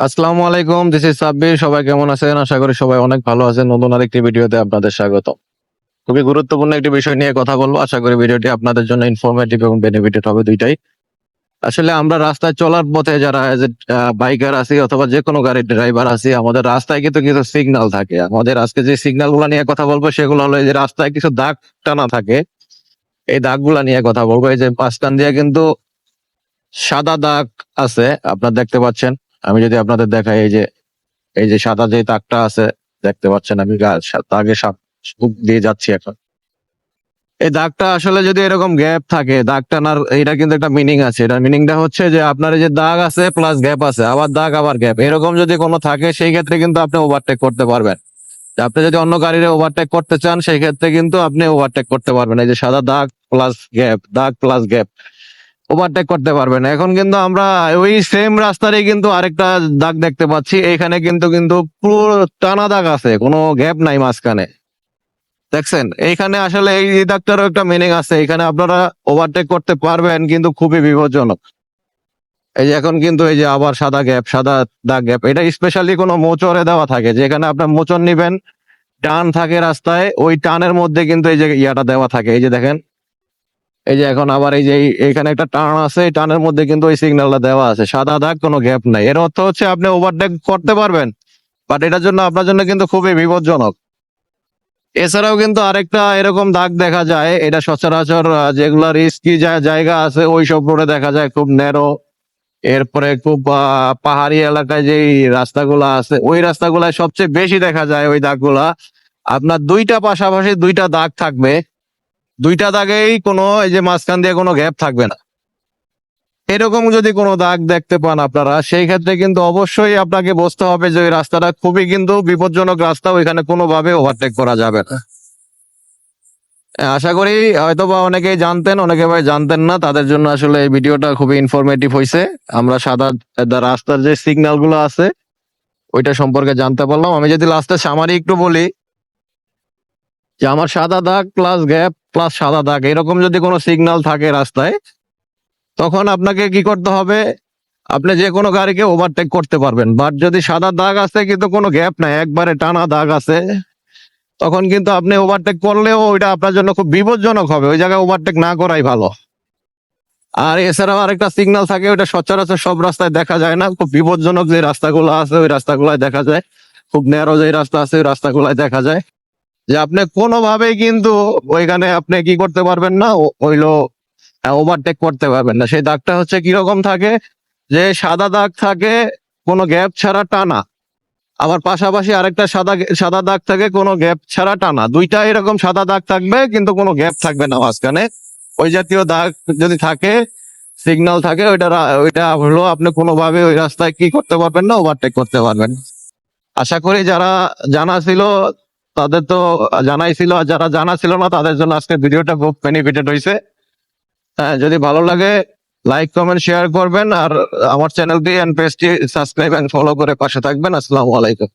আসসালামু আলাইকুম, this is Sabbir. সবাই কেমন আছেন? আশা করি সবাই অনেক ভালো আছেন। নতুন আরেকটি ভিডিওতে আপনাদের স্বাগত। খুবই গুরুত্বপূর্ণ একটি বিষয় নিয়ে কথা বলবো। আশা করি ভিডিওটি আপনাদের জন্য ইনফরমেটিভ এবং বেনিফিটেড হবে দুইটাই। আসলে আমরা রাস্তায় চলার পথে যারা এজ বাইকার আছি অথবা যে কোনো গাড়ির ড্রাইভার আছি, আমাদের রাস্তায় কিন্তু কিছু সিগন্যাল থাকে। আমাদের আজকে যে সিগন্যাল গুলা নিয়ে কথা বলবো সেগুলো হলো এই যে রাস্তায় কিছু দাগ টানা থাকে। এই দাগগুলা নিয়ে কথা বলবো। এই যে মাঝখান দিয়ে কিন্তু সাদা দাগ আছে, আপনারা দেখতে পাচ্ছেন। আমি যদি আপনাদের দেখাই, এই যে সাদা যে দাগটা আছে দেখতে পাচ্ছেন, আমি দাগে মুখ দিয়ে যাচ্ছি এখন। এই দাগটা আসলে যদি এরকম গ্যাপ থাকে, দাগ টানার এটা কিন্তু একটা মিনিং আছে। এটার মিনিংটা হচ্ছে যে আপনার এই যে দাগ আছে প্লাস গ্যাপ আছে, আবার দাগ আবার গ্যাপ, এরকম যদি কোনো থাকে সেই ক্ষেত্রে কিন্তু আপনি ওভারটেক করতে পারবেন। আপনি যদি অন্য গাড়ির ওভারটেক করতে চান সেই ক্ষেত্রে কিন্তু আপনি ওভারটেক করতে পারবেন। এই যে সাদা দাগ প্লাস গ্যাপ, দাগ প্লাস গ্যাপ, ওভারটেক করতে পারবেন। এখন কিন্তু আমরা ওই সেম রাস্তারই কিন্তু আরেকটা দাগ দেখতে পাচ্ছি। এখানে কিন্তু কিন্তু পুরো টানা দাগ আছে, কোনো গ্যাপ নাই মাঝখানে। দেখছেন, এইখানে আসলে এই দাগটারও একটা মিনিং আছে। এখানে আপনারা ওভারটেক করতে পারবেন কিন্তু খুবই বিপজ্জনক। এই যে এখন কিন্তু এই যে আবার সাদা গ্যাপ, সাদা দাগ গ্যাপ, এটা স্পেশালি কোনো মোচরে দেওয়া থাকে, যেখানে আপনার মোচর নিবেন, টান থাকে রাস্তায়, ওই টানের মধ্যে কিন্তু এই যে ইয়াটা দেওয়া থাকে। এই যে দেখেন, এই যে এখন আবার এই যে এখানে একটা টার্ন আছে, এই টার্নের মধ্যে কিন্তু ওই সিগন্যালটা দেওয়া আছে, সাদা দাগ, কোনো গ্যাপ নাই। এর অর্থ হচ্ছে আপনি ওভারটেক করতে পারবেন, বাট এটার জন্য আপনার জন্য কিন্তু খুবই বিপজ্জনক। এছাড়াও কিন্তু আরেকটা এরকম দাগ দেখা যায়, এটা সচরাচর যেগুলা রিস্কি জায়গা আছে ওই সব রোডে দেখা যায়, খুব ন্যারো। এরপরে খুব পাহাড়ি এলাকায় যে রাস্তাগুলা আছে ওই রাস্তাগুলায় সবচেয়ে বেশি দেখা যায় ওই দাগগুলা। আপনার দুইটা পাশাপাশি দুইটা দাগ থাকবে, দুইটা দাগেই কোনো এই যে মাঝখান দিয়ে কোনো গ্যাপ থাকবে না। এরকম যদি কোনো দাগ দেখতে পান আপনারা, সেই ক্ষেত্রে কিন্তু অবশ্যই আপনাকে বুঝতে হবে যে ওই রাস্তাটা খুবই কিন্তু বিপজ্জনক রাস্তা, ওইখানে কোনোভাবে ওভারটেক করা যাবে না। আশা করি হয়তোবা অনেকেই জানতেন, অনেকে ভাই জানতেন না, তাদের জন্য আসলে এই ভিডিওটা খুবই ইনফরমেটিভ হয়েছে। আমরা সাদা রাস্তার যে সিগন্যাল গুলো আছে ওইটা সম্পর্কে জানতে পারলাম। আমি যদি লাস্টে সামারি একটু বলি, যে আমার সাদা দাগ প্লাস গ্যাপ প্লাস সাদা দাগ এরকম যদি কোনো সিগন্যাল থাকে রাস্তায়, তখন আপনাকে কি করতে হবে, আপনি যে কোনো গাড়িকে ওভারটেক করতে পারবেন। বাট যদি সাদা দাগ আছে কিন্তু কোনো গ্যাপ নাই, একবারে টানা দাগ আছে, তখন কিন্তু আপনি ওভারটেক করলেও ওইটা আপনার জন্য খুব বিপজ্জনক হবে। ওই জায়গায় ওভারটেক না করাই ভালো। আর এছাড়াও আরেকটা সিগন্যাল থাকে, ওইটা সচরাচর সব রাস্তায় দেখা যায় না। খুব বিপজ্জনক যে রাস্তাগুলো আছে ওই রাস্তাগুলোয় দেখা যায়, খুব ন্যারো যে রাস্তা আছে ওই রাস্তাগুলোয় দেখা যায়, যে আপনি কোনোভাবেই কিন্তু ওইখানে আপনি কি করতে পারবেন না, হইলো ওভারটেক করতে পারবেন না। সেই দাগটা হচ্ছে কিরকম থাকে, যে সাদা দাগ থাকে কোনো গ্যাপ ছাড়া টানা, আবার পাশাপাশি আরেকটা সাদা সাদা দাগ থাকে কোনো গ্যাপ ছাড়া টানা। দুইটা এরকম সাদা দাগ থাকবে কিন্তু কোনো গ্যাপ থাকবে না মাঝখানে। ওই জাতীয় দাগ যদি থাকে, সিগন্যাল থাকে, ওইটা হলো আপনি কোনোভাবে ওই রাস্তায় কি করতে পারবেন না, ওভারটেক করতে পারবেন। আশা করি যারা জানা ছিল তাদের তো জানাই ছিল, আর যারা জানা ছিল না তাদের জন্য আজকে ভিডিওটা খুব বেনিফিটেড হয়েছে। হ্যাঁ, যদি ভালো লাগে লাইক কমেন্ট শেয়ার করবেন, আর আমার চ্যানেলটি এন্ড পেজটি সাবস্ক্রাইব এন্ড ফলো করে পাশে থাকবেন। আসসালামু আলাইকুম।